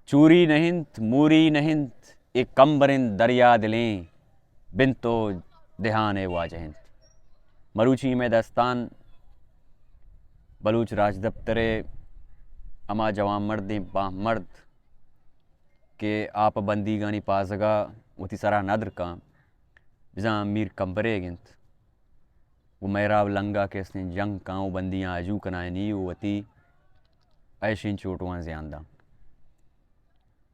चूरी नहिंत मूरी नहिंत एक कम्बरिन दरिया दिलें बिन तो देहान वाजहिंत। मरूची में दस्तान बलूच राज दफ्तरे अमा जवान मर्द बाह मर्द के आप बंदी गानी पासगा उती सरा नदर का बिजा मीर कंबरे गिंत वो मेराव लंगा के इसने जंग का वो बंदियां अजू कनाए नी वती ऐशिन चोटवां ज्यादा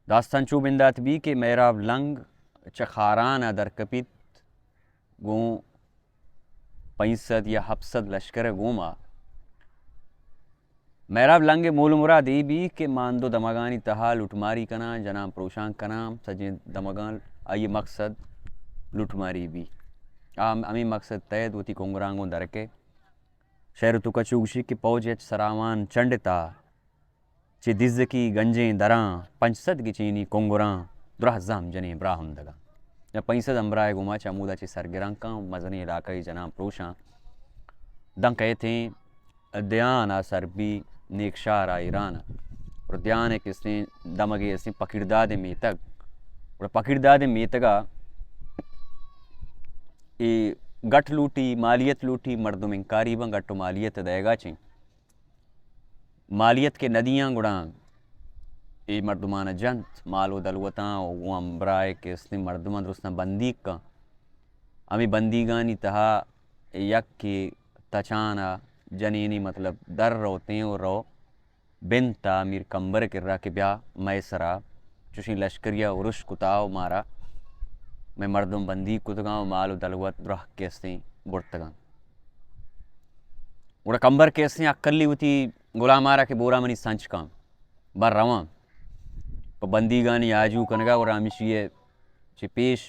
दास्तान चू बिंदात भी के मेराव लंग चखारान दर कपित गो 65 या 7 लश्कर गोमा मेराव लंगे मूल मुरादी भी के मानदो दमगानी तहा लुटमारी कना जनाम प्रोशांग कना सजे दमगान आये मकसद लुटमारी भी अमी मकसद तैद वती कोंगरांगों दरके शहर तुका चुगशी की पौज सरावान चंडता चे दिज की गंजें दरां 500 की चीनी कोंगरां द्रहजाम जने ब्राहम दगा या 500 अम्बराए गुमा चामूदा चे सरगिरां का मजनी इलाका जनाम प्रोशां दं कहे थे ध्यान आ सरबी नेकशार आ ईरान और ध्यान एक इसने दमगे इसने पकिरदाद मेतक और पकिरदाद मेतगा ये गठ लूटी मालियत लूटी मर्दुम इंकारी बं गट्टो मालियत देगा ची मालियत के नदियाँ गुड़ा ये मर्दुमान जंत मालो दलवता वो अम्बराए के इसने मर्दुमान रुस्ना बंदी का अमी बंदीगानी तहा यक की तचाना जनीनी मतलब दर रोते और रो बिनता मीर कंबर किर्रा के ब्याह मैसरा चुशी लश्करिया उरुश कुताव मारा मैं मर्दम बंदी कुतगांव मालो दलवत रह केस्ते बुर्तगां उड़ा कंबर केस्ते अक्कली उती गुलामारा के बोरा मनी संच का बर रवां प बंदीगानी आजू कनगा और आमिशिये चिपेश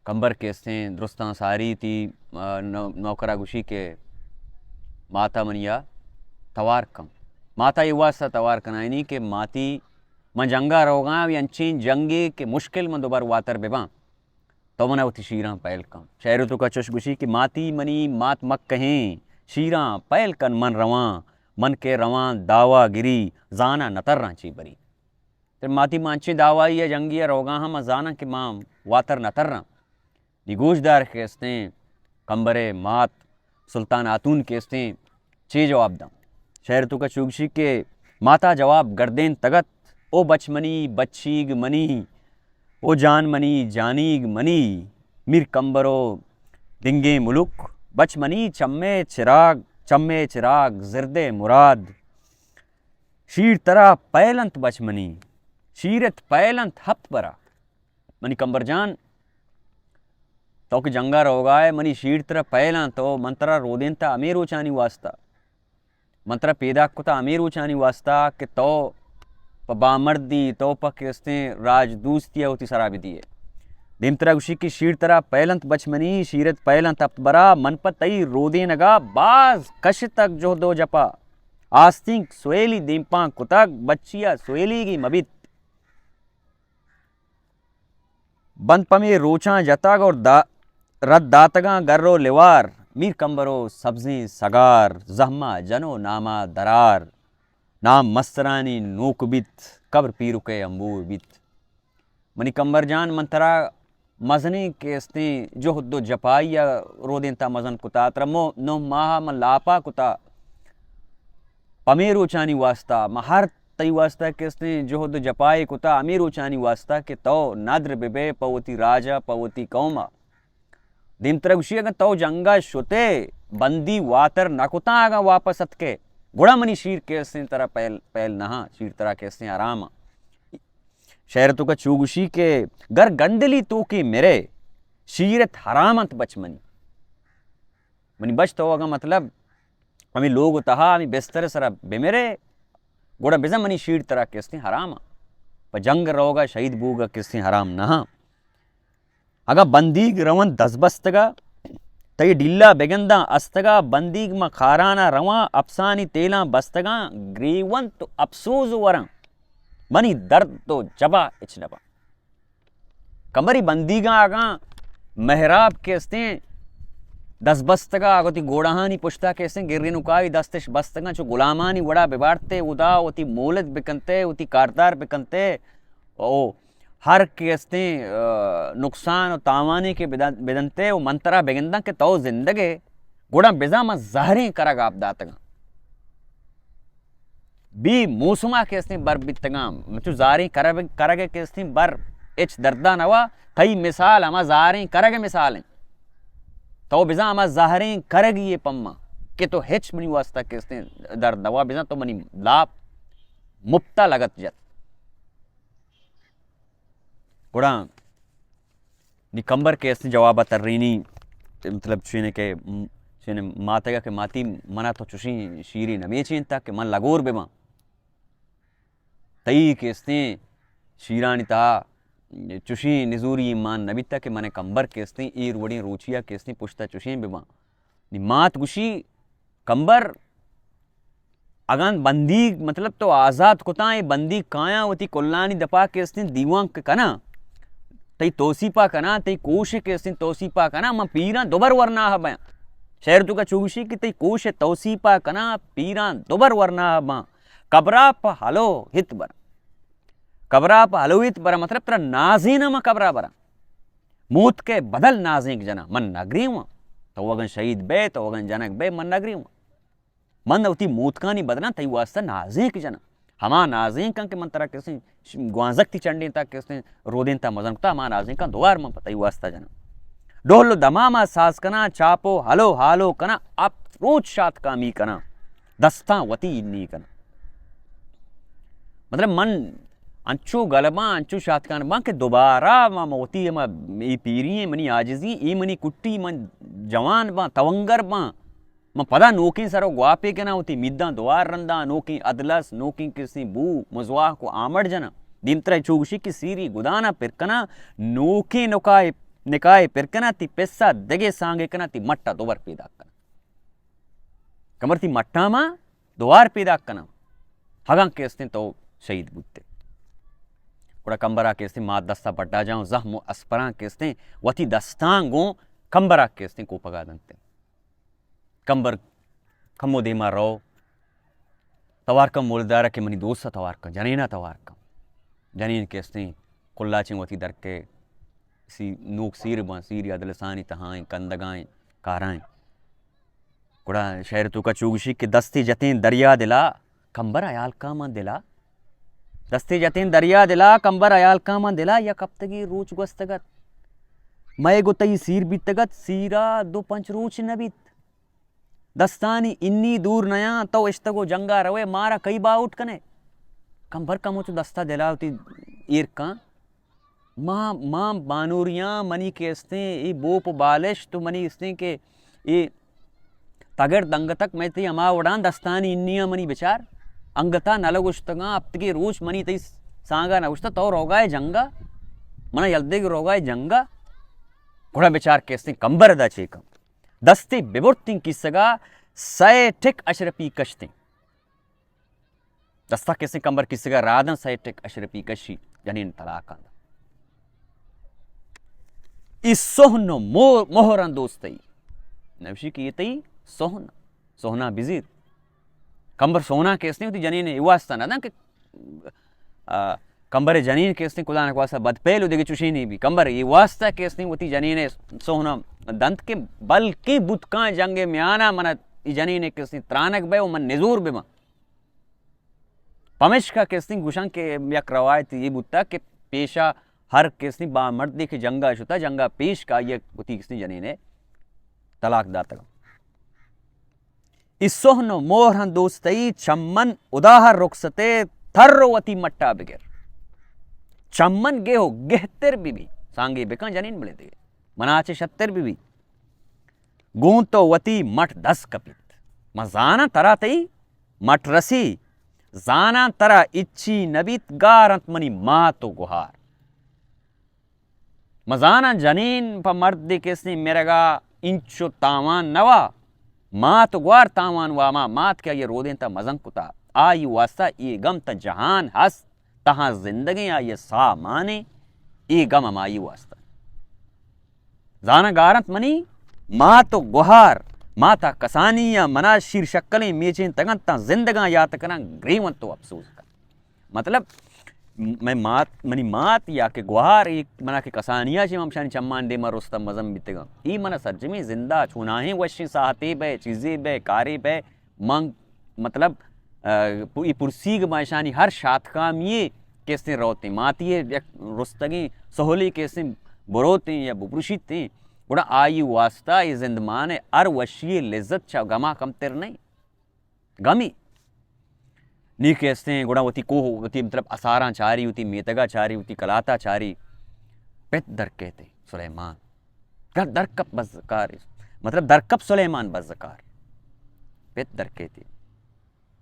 कंबर केस्ते दुरुस्तां सारी थी नौकरा गुशी के माता मनिया तवार कम माता युवा सा तवार कनाइनी के माती मन जंगा रोगा भी अंची जंगे के मुश्किल में दोबार वातर बेबा तो मना उती शीरा पैल कम शहर तो का चुशगुशी की माती मनी मात मक कहें शीरा पैल कन मन रवा मन के रवा दावा गिरी जाना नतर रांची बरी तो माती मांची दावा या जंगी रोगा हम जाना के माम वातर नतर रा निगोशदार केस्ते कंबरे मात सुल्तान आतून केस्ते चे जवाब दा शहर तो का चुगशी के माता जवाब गर्देन तगत ओ बचमनी बच्चीग मनी ओ जान मनी जानीग मनी मीर कंबरो दिंगे मुलुक बचमनी चम्मे चिराग जिरदे मुराद शीर तरा पैलंत बचमनी शीरत पैलंत हफ्त बरा मनी कंबर जान तो कि जंगा रोगाए मनी शीर तरह पहला तो मंत्रा रोदेंता अमीर ऊंचानी वास्ता मंत्रा पैदा कुता अमीर ऊंचानी वास्ता कि तो बामर्दी तो पकस्ते राजदूस्तिया होती सराबी दिए दिमतरा उशी की शीर तरह पहलंत बचमनी शीरत पहलंत अपबरा मन पर तई रोदे नगा बाज कश तक जो दो जपा आस्तिंक सोएली दिम्पा कुतक बच्चिया सोएली की मबित बंद पमे रोचा जताग और रद दातगा गर्रो लिवार मीर कंबरो सब्जी सगार जहमा जनो नामा दरार नाम मस्तरानी नोकबित कब्र पीरुके अंबूर बित मनी कंबर जान मंतरा मजने केस्ते जो हुद्दो जपाई या रोदेंता मजन कुता त्रमो नो माहा मन लापा कुता पमेरो चानी वास्ता महर तई वास्ता केस्ते जो हुद्दो जपाई कुता अमीरो चानी वास्ता के तो नाद्र बेबे पवती राजा पवती कौमा दिमत्रगुशिया तो जंगा शुते बंदी वातर नकुता आगा वापस अतके गुड़ा मनी शीर केस्ते तरह पहल नहा शीर तरह केस्ते आराम शहर तो का चूगुशी के गर गंडली तो के मेरे शीरत हरामत बचमनी मनी बच तो होगा मतलब हमें लोग तहा हमें बेस्तर सरा बेमेरे गोड़ा बेजा मनी शीर तरह केस्ते हराम पर जंग रोगा शहीद बूगा केस्ते हराम नहा अगा बंदीग रवन दसबस्तगा तई डिल्ला बेगंदा अस्तगा बंदीग म खाराना रवा अफसानी तेला बस्तगा ग्रीवन तो अफसोस वरा मनी दर्द तो जबा इचनबा कमरी बंदीगा आगा मेहराब केस्ते दस बस्तगा अगति गोड़ाहानी पुश्ता कैसे गिर्री नुकाई दस्तश बस्तगा जो गुलामानी वड़ा बिबाड़ते उदा उती मोलत बिकनते उती कारदार बिकनते ओ हर कैसे नुकसान और तावानी के बिदनते वो मंतरा बेगंदा के तो जिंदगे गुड़ा बिजामा जहरी करग आप दातगा बी मौसमा कैसे बर बितगा मचु जारी करगे कैसे बर एच दर्दा नवा कई मिसाल अमा जारी करगे मिसाल तो बिजा अमा जाहरी करगी ये पम्मा के तो हेच मनी वास्ता कैसे दर्द नवा बिजा तो मनी लाभ मुफ्ता लगत जत गुड़ा निकंबर कैसे जवाब तर्रीनी मतलब चीने के चीने मातेगा के माती मना तो चुशी शीरी नबी चीनता के मन लगोर बेमा तई कैसे शीरानी ता चुशी निजूरी ईमान नबीता के मने कंबर कैसे ईर वड़ी रोचिया कैसे पुश्ता चुशी बेमा नि मात गुशी कंबर अगन बंदी मतलब तो आजाद कुताए बंदी काया वती कोल्लानी दपा कैसे दीवां कना तई तोसीपा कना तई कोश कैसे तोसीपा कना म पीरा दोबर वरना हबा शहर तु का चुगशी कि तई कोश तोसीपा कना पीरा दोबर वरना हबा कबरा प हलो हित बर कबरा प हलो हित बर मतलब तेरा नाजीन म कबरा बरा मूत के बदल नाजिक जना मन नगरी हुआ तो वगन शहीद बे तो वगन जनक बे मन नगरी हुआ मन उती मूत का नहीं बदना तई वास्ता नाजिक जना हमा नाजिक के मन तरह कैसे ग्वाजकती चंडी तक कैसे रोदिन ता मजन ता हमा नाजिक का दोबार म पता ही वास्ता जना डोल दमामा सास कना चापो हलो हालो कना आप रोज शात कामी कना दस्ता वती इन्नी कना मतलब मन अंचु गलबा अंचु शातकान बा के दोबारा मा मोती मा ई पीरी मनी आजिजी ई मनी कुट्टी मन जवान बा तवंगर बा म पदा नोकी सरो ग्वापे के ना होती मिद्दा द्वार रंदा नोकी अदलस नोकी किसी बू मुजवाह को आमड़ जना दिमत्र चुगशी की सीरी गुदाना पिरकना नोकी नुकाए निकाय पिरकना ती पेस्सा दगे सांगे कना ती मट्टा दोबार पैदा कना कमर ती मट्टा मा दोबार पैदा कना हगा केस्ते तो शहीद बुद्ते कुड़ा कंबरा केस्ते मात दस्ता पट्टा जाऊं जहमो अस्परा केस्ते वती दस्तांगो कंबरा केस्ते को पगा दंते कंबर खमो देमा रो तवारकम मोलदारा के मनी दोस्त तवारकम जनीना तवारकम जनीन केस्ते कुल्लाचिंग वती दर के सी नूक सीर बा सीरी अदलसानी तहाएं कंदगाएं काराएं कुड़ा शहर तू का चुगशी के दस्ती जतीन दरिया दिला कंबर अयाल का मन दिला दस्ती जतीन दरिया दिला कंबर अयाल का मन दिला या कब तक रोच गस्तगत मैं गुतई सीर बीतगत सीरा दो पंच रोच नबीत दस्तानी इन्नी दूर नया तो इश्तगो जंगा रवे मारा कई बा उठ कने कंबर कमो तो दस्ता दिला होती ईर का माँ बानूरियाँ मनी केस्ते ये बोप बालिश तो मनी इसने के ये तगड़ दंग तक मैं ती अमा उड़ान दस्तानी इन्निया मनी बेचार अंगता नलगुश्तगा अब तक रोज मनी तई सांगा नगुश्ता तो रोगाए जंगा मना यल्दे के रोगाए जंगा घोड़ा बेचार केस्ते कंबर दा चेकम दस्ती बिबुर्तिंग किसगा सय टिक अशरपी कश्ते दस्ता केस्ते कंबर किसगा राधन सय टिक अशरपी कशी जनीन तलाका इस सोहनो मोहरन दोस्तई नवशी की तई सोहना सोहना बिजीर कंबर सोहना केसने होती जनीन युवास्ता ना कि कंबर जनीन केसने खुदा न वास्ता बदपेल उदेगी चुशी नहीं भी कंबर ये वास्ता केसने होती जनीन सोहना दंत के बल की बुतका जंगे म्याना मन जनीन केसने त्रानक बे मन निजूर बेमा पमेश का केसने गुशंग के यक रवायत ये बुत्ता के पेशा हर किसने बा मर्द देखे जंगा शुता जंगा पेश का ये कुती किसने जनी ने तलाक दाता इस सोहनो मोहरन दोस्तई चम्मन उदाहर रुखसते थर्रोवती मट्टा बिगर चम्मन गे हो गेहतर बीबी सांगे बेका जनीन बले दे मनाचे शत्तर बीबी गूं तो वती मठ 10 कपित मजाना तरा तई मठ रसी जाना तरा इच्छी नबीत गारंत मनी मा तो गुहार मजाना जनीन प मर्द किसने मेरेगा इंचो तावान नवा मात ग्वार तावान वामा मात क्या ये रोदें ता मजंग कुता आई वास्ता ये गम ता जहान हस तहां जिंदगी आ ये सा माने ये गम अमाई वास्ता जाना गारंत मनी माँ तो गुहार माता कसानिया मना शीर शक्लें मेचें तगंता जिंदगा यात करा ग्रीवंत तो अफसोस का मतलब मैं मात मनी मात या के गुहार एक मना के कसानिया से ममशानी चम्मान दे मरुस्ता मजम बितेगा ई मना सर्जमी जिंदा छुना है वशी साहते बे चीजें बे कारे बे मंग मतलब ई पुरसीग माशानी हर शात काम ये कैसे रोते माती है रुस्तगी सहोली कैसे बुरोते या बुपुरुषिते बड़ा आयु वास्ता ये जिंदमान है अर वशी लिज्जत छा गमा कम तिर नहीं गमी नी कैसे गुड़ा होती को होती मतलब असारा चारी होती मेतगा चारी होती कलाता चारी पेत दर कहते सुलेमान कर दरकप बज़कार मतलब दरकप सुलेमान बज़कार पेत दर कहते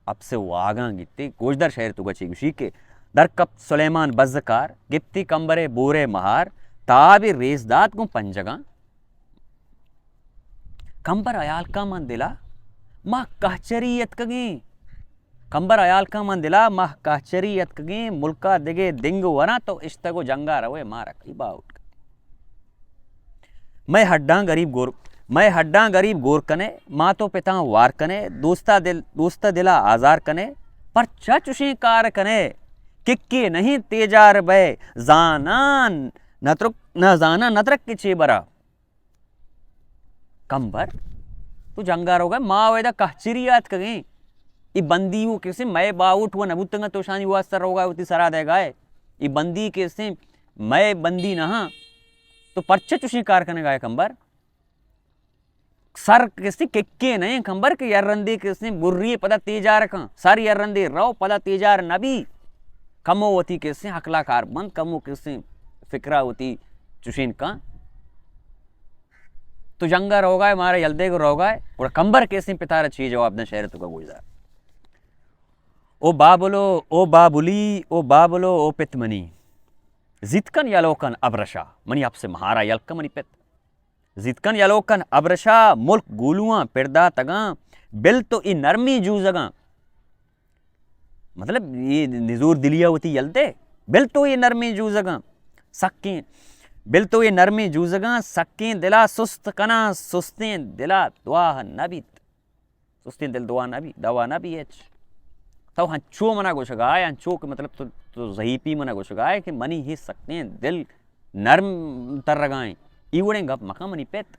अब से वागा गित्ते गोजदर शहर तुगा गुशी के दरकप सुलेमान बज़कार गित्ती कंबरे बोरे महार ताबे रेसदात को पंजगा कंबर अयाल का मन दिला माँ कहचरियत कगी कंबर अयाल का मन दिला माह कहचरियत कगी मुल्का दिगे दिंग वना तो इश्तगो जंगा रवे मारक इबा उठ मैं हड्डा गरीब गोर कने माँ तो पिता वार कने दोस्ता दिला आजार कने पर चुशी कार कने किक्के नहीं तेजार बे जानान न जाना नत्रक के छेबरा कंबर तू जंगार होगा माँ वेदा कहचरियत कगी ई बंदी वो कैसे मैं बाउट हुआ नबुतंगा तोशानी हुआ सर होगा उती सरा देगा है ई बंदी कैसे मैं बंदी नहा तो परचे चुशी कार करने गए कंबर सर कैसे किक्के नहीं कंबर के यर्रंदी कैसे बुर्री पदा तेजार का सर यर्रंदी रो पदा तेजार नबी कमो होती कैसे हकला कार बंद कमो कैसे फिक्रा होती चुशीन का तो जंगा रोगा है मारे यल्दे को रोगा है और कंबर कैसे पितारा चीज जवाब दे शहर तुका गुजर ओ बाबुली ओ बाबुलो ओ पितमनी जितकन यलोकन अब्रशा मनी आपसे महारा यलक मनी पित जितकन यलोकन अब्रशा मुल्क गुलुआ पिरदा तगा बिल तो ई नरमी जूजगा मतलब ये निजूर दिलिया होती यलते बिल तो ये नरमी जूजगा सक्के बिल तो ये नरमी जूजगा सक्के दिला सुस्त कना सुस्ते दिला दुआ नबी सुस्ते दिल दुआ नबी दवा नबी एच तो हंचो मना गोशगाए हंचो के मतलब तो ज़हीपी मना गोशगाए कि मनी ही सकते हैं दिल नर्म तर रगाएं इवड़े गप मका मनी पेत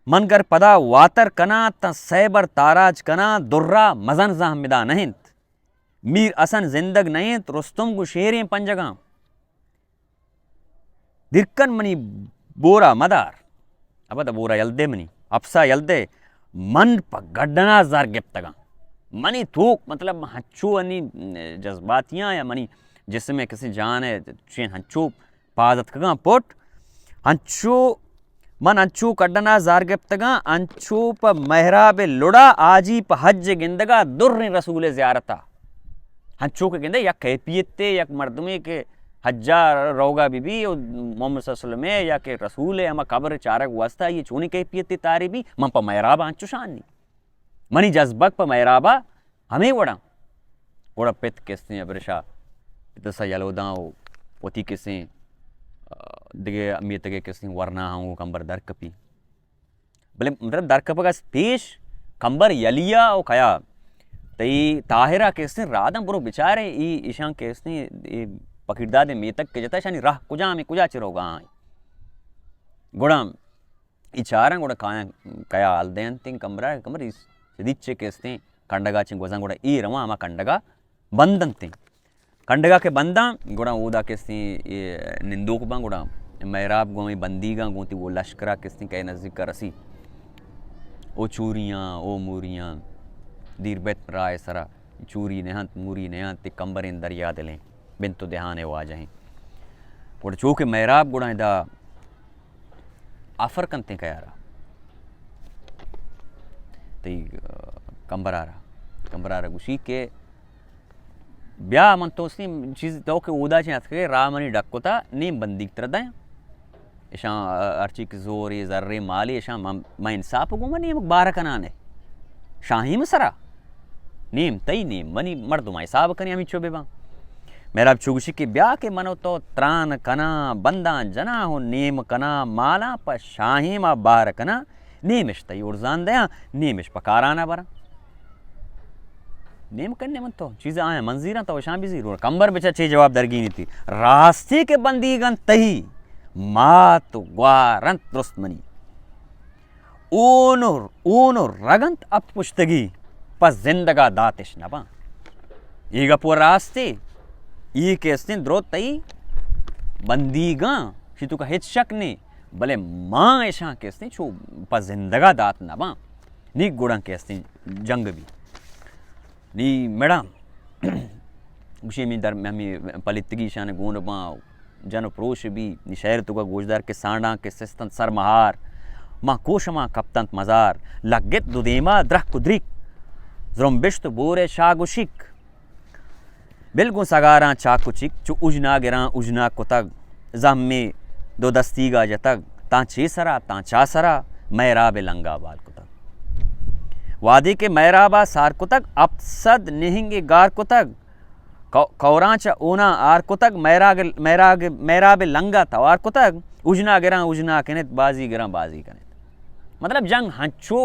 मन कर पदा वातर कना त सैबर ताराज कना दुर्रा मजन जहमिदा नहीं मीर असन जिंदग नहीं रुस्तुम को शेरें पंजगा दिक्कन मनी बोरा मदार अब तो बोरा यल्दे मनी अफसा यल्दे मन पर गड्डना जार गिप्तगा मनी थूक मतलब हंचू अनि जज्बातियाँ या मनी जिसमें किसी जान है चेन हंचू पादत कगा पोट हंचू मन हंचू कड्डना जार गिप्तगा हंचू पर महराब लुड़ा आजी पर हज गिंदगा दुर्र रसूल ज़ियारता हंचू के गिंदे या कैफियते या मर्दमे के हजार रोगा बीबी मोहम्मद सल्लल्लाहु में या के रसूल है हम कब्र चारक वास्ता ये चोनी कैफियत तारी भी मन पर महराबा हंचुशानी मनी जज्बक पर महराबा हमें वड़ा पित किसने अबरशा पितसा यलोदा ओती किसने दिगे अमियत के किसने वरना हूँ कंबर दर कपी भले मतलब दर कप का पेश कंबर यलिया ओ खया तई ताहिरा किसने रादम बुरो बेचारे ई ईशान किसने पकिरदा दे मेतक के जता शानी राह कुजा में कुजा चिरोगा गुड़ाम इचारा गुड़ा कया आलदेन तिंग कंबर इस सिदिच्चे केस्ते कंडगा चिंग वजन गुड़ा ई रवा आमा कंडगा बंदन तिंग कंडगा के बंदा गुड़ा ऊदा केस्ते निंदोक बा गुड़ा महराब गोमी बंदीगा गोती वो लश्करा केस्ते कहे नजदीक का रसी ओ चूरियाँ ओ मूरियाँ दीर बेत राय सरा चूरी नेहंत मूरी नेहंत ते कंबर इन दरिया दिलें बिन तो देहाने वो आ जाएं और चूँकि महराब गुड़ा दा आफर कंते का यारा तई कंबर आ रहा गुशी के ब्याह मन तो उसने चीज़ तो के उदा चे हथ के रामनी डक्कोता नीम बंदी तरह दाएं ऐसा अर्ची के जोर ये जर्रे माली ऐसा मैं इंसाफ गुमा नीम बारह कनाने शाही में सरा नीम तई नीम मनी मर्दुमाई साहब कनी हमी चोबे बा मेरा चुगशी के ब्याह के मनो तो त्रान कना बंदा जना हो नेम कना माला पर शाहिमा बार कना नेमिश तई उर्जान दया नेमिश पकाराना बरा नेम करने मत तो चीज़ें आए मंजीरा तो शाम भी जरूर कंबर बेचा चे जवाब दरगी नहीं थी रास्ते के बंदीगन तही मात ग्वारंत दुश्मनी ऊनो रगंत अब पुश्तगी पर जिंदगा दातिश नबा ईगा पूरा रास्ते ई केस्ते द्रो तई बंदीगा शितु का हित शक ने भले माँ ऐसा केस्ते छो पर जिंदगा दात नबा नी गुड़ा केस्ते जंग भी नी मैडम उसी में दर में पलितगी शान गुण बा जन प्रोश भी नी शहर तुका गोजदार के सांडा के सिस्तन सरमहार माँ कोशमा कप्तंत मजार लगित दुदेमा द्रह कुद्रिक ज़्रम्बिश्त बोरे शागुशिक बिल्कुल सगारा चाकुचिक चु उजना गिरा उजना कुतग जम्मे दो दस्तीगा जतग ता चेसरा ता चासरा मैराब लंगा बाल कुतग वादी के मैराबा सार कुतग अपसद निहिंगे गार कुतग कौरांचा ओना आर कुतग मैराब लंगा तवार कुतग उजना गिरा कनित बाजी गिरा बाजी कनित मतलब जंग हंचो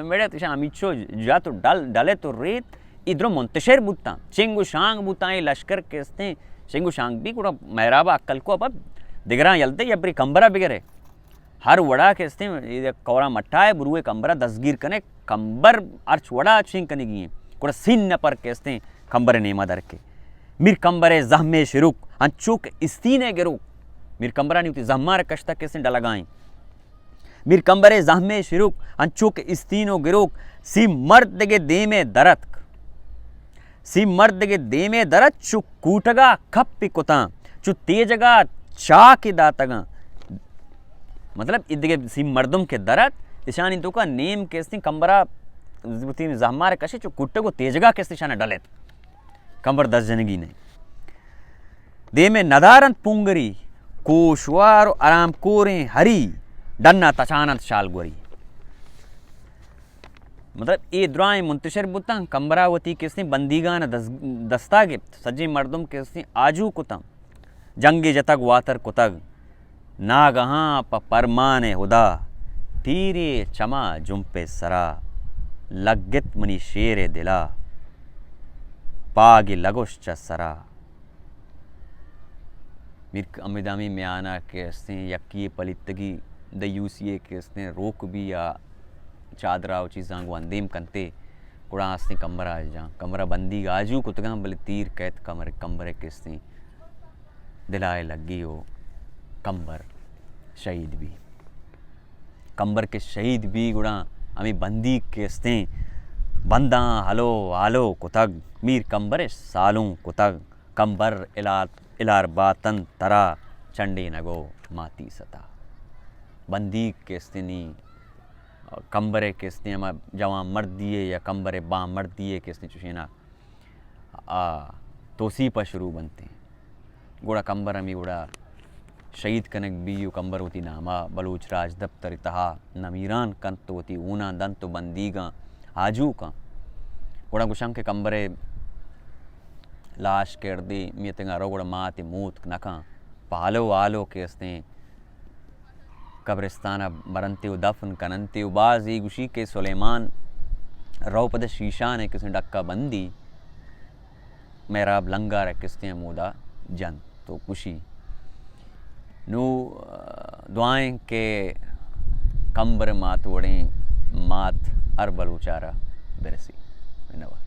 मेरे तिशा अमिचो जा तो डले तो रेत इधरों मुंतशिर बुता चिंगु शांग बुताएं लश्कर केस्ते चिंगु शांग भी कुड़ा मैराबा अक्कल को अब दिगरा यलते या बरी कंबरा बिगरे हर वड़ा केस्ते ये कौरा मट्टा है बुरुए कंबरा दसगीर कने कंबर अर्च वड़ा चिंग कने गिए कुड़ा सीन न पर केस्ते कंबर नेमा दर के मिर कंबरे जहमे शिरुक अंचुक इस्तीने गिरुक मिर कंबरा नहीं होती जहमार कश्ता केस्ते डलगाएं मिर कंबरे जहमे शिरुक अंचुक इस्तीनो गिरुक सी मर्द के दे में दरत सी मर्द के दे में दरत चु कूटगा खप्पी कुता चु तेजगा चा के दातगा मतलब इदगे सी मर्दम के दरत इशानी तो का नेम केस्ती कंबरा जहमार कशे चु कुट्टे को तेजगा केस्ती शाना डलेत कंबर 10 जनगी ने दे में नदारंत पुंगरी कोशवार आराम कोरे हरी डन्ना तचानत शाल गोरी मतलब ये द्राएं मुंतशिर बुता कंबरावती किसने बंदीगान दस्तागे सज्जी मर्दुम किसने आजू कुतम जंगे जतग वातर कुतग नागहां परमाने हुदा तीरे चमा जुम्पे सरा लगित मनी शेरे दिला पागे लगोश सरा मिर अमिदामी में आना केस्ते यक्की पलितगी द यूसीए केस्ते रोक भी या चादरा चीज़ां को अंदेम कंते कुड़ा आस्ते कमरा जा कमरा बंदी आजू कुतगा बले तीर कैद कमरे किस्ते दिलाए लगी हो कंबर शहीद भी कंबर के शहीद भी गुड़ा हमें बंदी किस्ते बंदा हलो आलो कुतग मीर कंबरे सालों कुतग कंबर इलार बातन तरा चंडे नगो माती सता बंदी किस्ते नी कंबरे किस्ते हम जवां मर्द दिए या कंबरे बा मर्द दिए किस्ते चुशीना तोसी पर शुरू बनते हैं गुड़ा कंबर हमी गुड़ा शहीद कनक बीयू कंबर होती नामा बलूच राज दफ्तर तहा नमीरान कंत होती ऊना दंत बंदीगा आजू का गुड़ा गुशम के कंबरे लाश केड़ दी मियतंगा रो गुड़ा माते मूत नका पालो आलो केस्ते कब्रिस्ताना मरनते दफन कननते बाजी गुशी के सुलेमान रोपद शीशा ने किसने डक्का बंदी मेरा लंगा रे किसने मूदा जन तो खुशी नु दुआएं के कंबर मात वड़े मात अरबल उचारा बिरसी धन्यवाद।